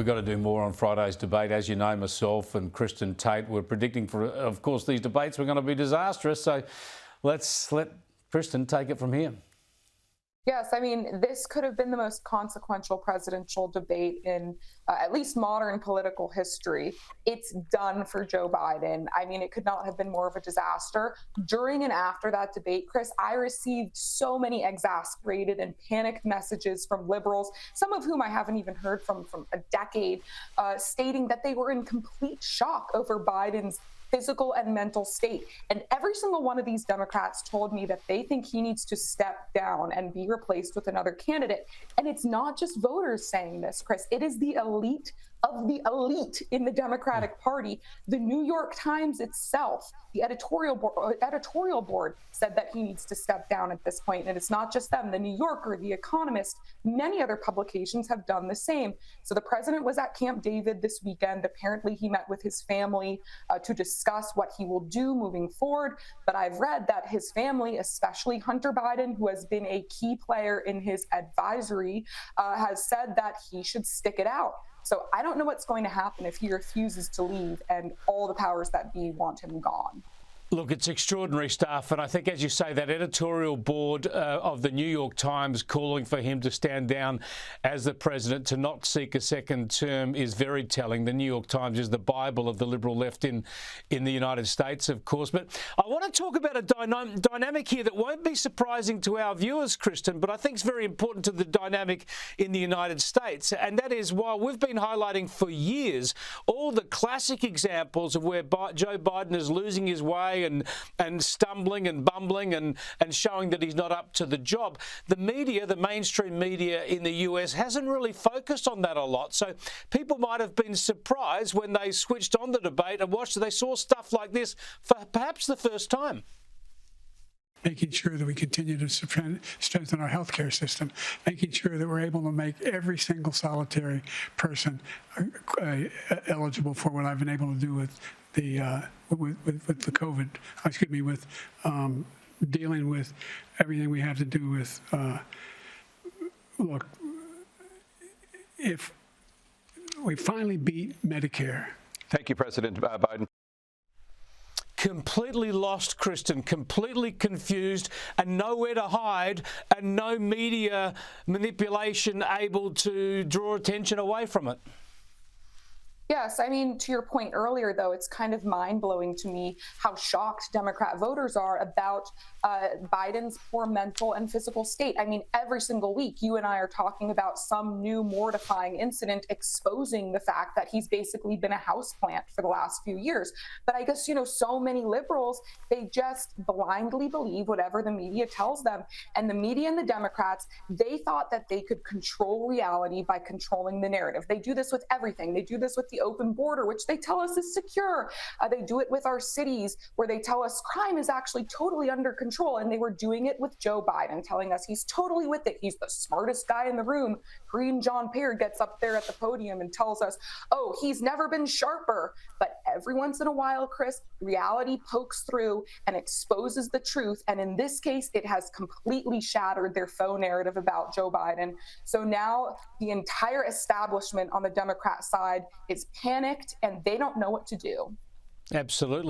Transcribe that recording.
We've got to do more on Friday's debate. As you know, myself and Kristin Tate were predicting for, of course, these debates were going to be disastrous. So let's let Kristin take it from here. Yes, I mean, this could have been the most consequential presidential debate in at least modern political history. It's done for Joe Biden. I mean, it could not have been more of a disaster. During and after that debate, Chris, I received so many exasperated and panicked messages from liberals, some of whom I haven't even heard from a decade, stating that they were in complete shock over Biden's physical and mental state. And every single one of these Democrats told me that they think he needs to step down and be replaced with another candidate. And it's not just voters saying this, Chris. It is the elite of the elite in the Democratic Party. The New York Times itself, the editorial board said that he needs to step down at this point. And it's not just them. The New Yorker, The Economist, many other publications have done the same. So the president was at Camp David this weekend. Apparently he met with his family to discuss what he will do moving forward. But I've read that his family, especially Hunter Biden, who has been a key player in his advisory, has said that he should stick it out. So I don't know what's going to happen if he refuses to leave and all the powers that be want him gone. Look, it's extraordinary stuff. And I think, as you say, that editorial board of the New York Times calling for him to stand down as the president, to not seek a second term, is very telling. The New York Times is the Bible of the liberal left in the United States, of course. But I want to talk about a dynamic here that won't be surprising to our viewers, Kristin, but I think it's very important to the dynamic in the United States. And that is, while we've been highlighting for years all the classic examples of where Joe Biden is losing his way and stumbling and bumbling and showing that he's not up to the job, the media, the mainstream media in the US, hasn't really focused on that a lot. So people might have been surprised when they switched on the debate and watched it. They saw stuff like this for perhaps the first time. Making sure that we continue to strengthen our healthcare system, making sure that we're able to make every single solitary person eligible for what I've been able to do with the COVID, with dealing with everything we have to do with, look, if we finally beat Medicare. Thank you, President Biden. Completely lost, Kristin, completely confused and nowhere to hide, and no media manipulation able to draw attention away from it. Yes, I mean, to your point earlier, though, it's kind of mind-blowing to me how shocked Democrat voters are about Biden's poor mental and physical state. I mean, every single week, you and I are talking about some new mortifying incident exposing the fact that he's basically been a houseplant for the last few years. But I guess, so many liberals, they just blindly believe whatever the media tells them. And the media and the Democrats, they thought that they could control reality by controlling the narrative. They do this with everything. They do this with the open border, which they tell us is secure. They do it with our cities, where they tell us crime is actually totally under control. And they were doing it with Joe Biden, telling us he's totally with it. He's the smartest guy in the room. Green John Peer gets up there at the podium and tells us, oh, he's never been sharper. But every once in a while, Chris, reality pokes through and exposes the truth. And in this case, it has completely shattered their faux narrative about Joe Biden. So now the entire establishment on the Democrat side is panicked and they don't know what to do. Absolutely.